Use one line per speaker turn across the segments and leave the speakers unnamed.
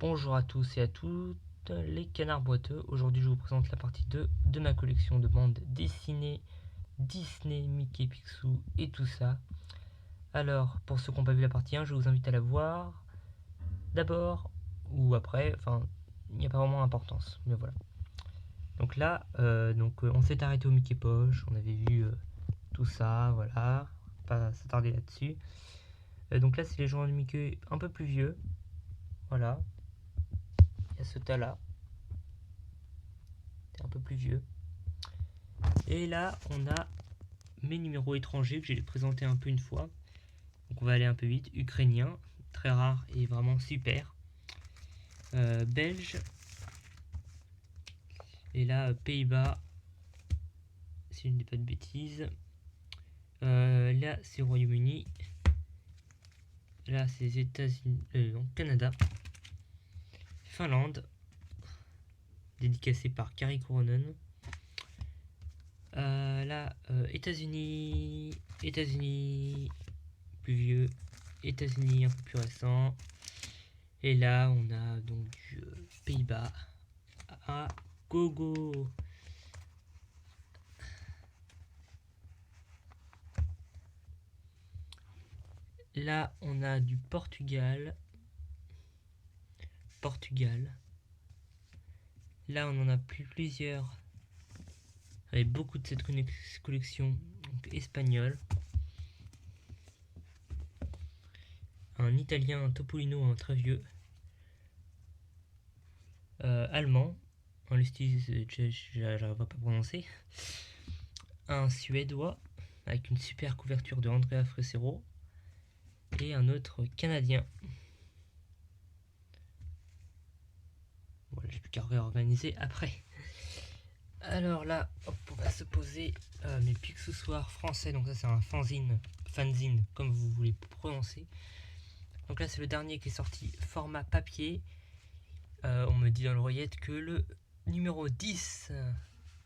Bonjour à tous et à toutes les canards boiteux. Aujourd'hui je vous présente la partie 2 de ma collection de bandes dessinées Disney, Mickey, Picsou et tout ça. Alors pour ceux qui n'ont pas vu la partie 1, je vous invite à la voir d'abord ou après, enfin il n'y a pas vraiment d'importance, mais voilà. Donc là, on s'est arrêté au Mickey Poche, on avait vu tout ça, voilà, pas s'attarder là-dessus. Donc là c'est les journaux de Mickey un peu plus vieux, voilà, il y a ce tas là, c'est un peu plus vieux. Et là, on a mes numéros étrangers que j'ai présenté un peu une fois. Donc on va aller un peu vite. Ukrainien, très rare et vraiment super. Belge. Et là, Pays-Bas, si je ne dis pas de bêtises. Là, c'est Royaume-Uni. Là, c'est États-Unis, Canada. Finlande, dédicacé par Kari Koronen. Là, États-Unis, plus vieux, États-Unis un peu plus récent. Et là, on a donc du Pays-Bas à gogo. Là, on a du Portugal. Là, on en a plusieurs. Avec beaucoup de cette collection donc, espagnole. Un italien, un Topolino, un très vieux. Allemand. En style, j'arrive pas à prononcer. Un suédois avec une super couverture de Andrea Frecero. Et un autre canadien. Voilà, j'ai plus qu'à réorganiser après. Alors là, hop, on va se poser mes Picsou-soirs français. Donc ça c'est un fanzine, comme vous voulez prononcer. Donc là c'est le dernier qui est sorti format papier. On me dit dans l'oreillette que le numéro 10...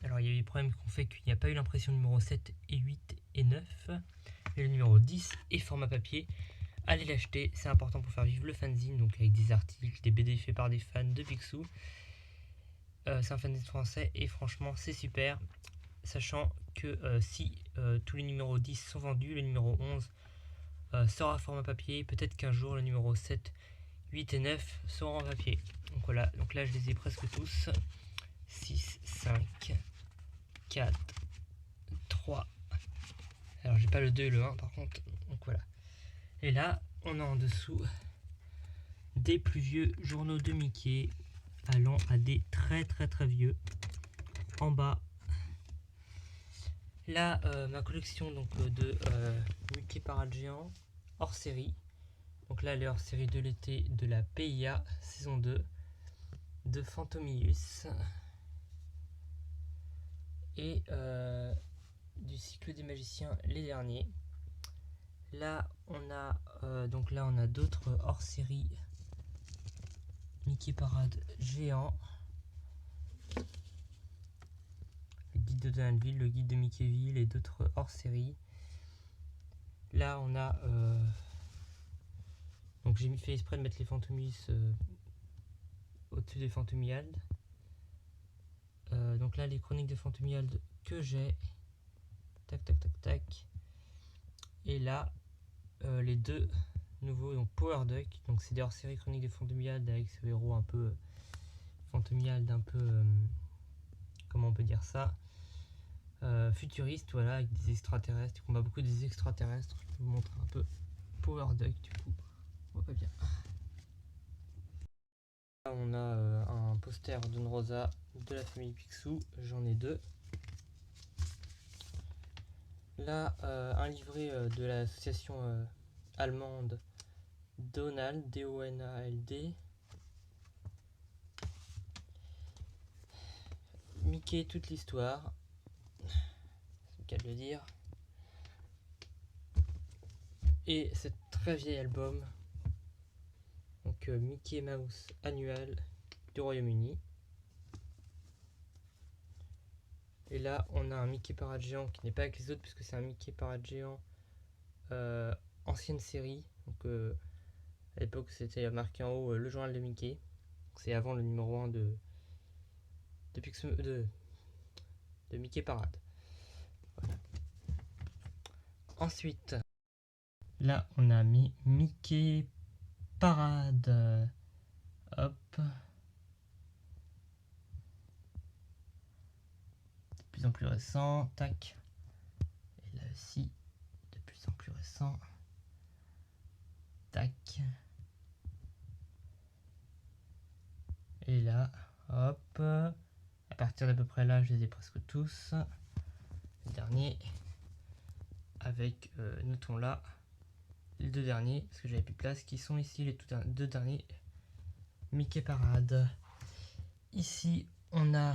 alors il y a eu des problèmes qui ont fait qu'il n'y a pas eu l'impression numéro 7 et 8 et 9. Mais le numéro 10 est format papier. Allez l'acheter, c'est important pour faire vivre le fanzine. Donc avec des articles, des BD faits par des fans de Picsou. C'est un fanzine français et franchement c'est super. Sachant que si tous les numéros 10 sont vendus, le numéro 11 sera format papier. Peut-être qu'un jour le numéro 7, 8 et 9 seront en papier. Donc voilà, donc là je les ai presque tous. 6, 5, 4, 3. Alors j'ai pas le 2 et le 1 par contre. Donc voilà. Et là, on a en dessous des plus vieux journaux de Mickey allant à des très vieux. En bas, là, ma collection donc, de Mickey Parade Géant hors série. Donc là, les hors série de l'été de la PIA saison 2 de Phantomius et du cycle des magiciens les derniers. Là, on a d'autres hors série Mickey Parade Géant, le guide de Donaldville, le guide de Mickeyville et d'autres hors série. Là, on a donc j'ai fait exprès de mettre les Phantomius au-dessus des Phantomiald. Donc là, les chroniques de Phantomiald que j'ai. Tac, tac, tac, tac. Et là, les deux nouveaux, donc Power Duck. Donc c'est des hors-série chroniques de Phantomiald avec ce héros un peu Phantomiald, un peu comment on peut dire ça, futuriste, voilà, avec des extraterrestres. Il combat beaucoup des extraterrestres. Je vais vous montrer un peu Power Duck du coup. On voit pas bien. Là, on a un poster d'une Rosa de la famille Picsou. J'en ai deux. Là, un livret de l'association allemande Donald, D-O-N-A-L-D. Mickey, toute l'histoire. C'est le cas de le dire. Et ce très vieil album. Donc Mickey Mouse annual du Royaume-Uni. Et là, on a un Mickey Parade Géant qui n'est pas avec les autres puisque c'est un Mickey Parade Géant ancienne série. Donc à l'époque, c'était marqué en haut le journal de Mickey. c'est avant le numéro 1 de Mickey Parade. Voilà. Ensuite, là on a mis Mickey Parade. Hop. De plus en plus récent. Tac. Et là aussi, de plus en plus récent. Tac. Et là, hop. À partir d'à peu près là, je les ai presque tous. Le dernier. Avec, notons là, les deux derniers, parce que j'avais plus de place, qui sont ici les deux derniers Mickey Parade. Ici, on a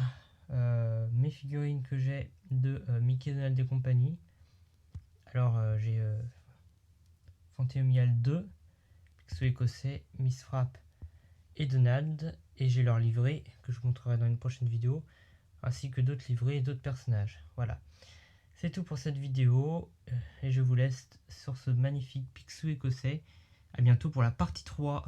mes figurines que j'ai de Mickey, Donald et compagnie. Alors, j'ai Fantéomial 2, Picsou écossais, Miss Frappe et Donald. Et j'ai leur livret que je vous montrerai dans une prochaine vidéo, ainsi que d'autres livrets et d'autres personnages. Voilà. C'est tout pour cette vidéo et je vous laisse sur ce magnifique Picsou écossais. A bientôt pour la partie 3.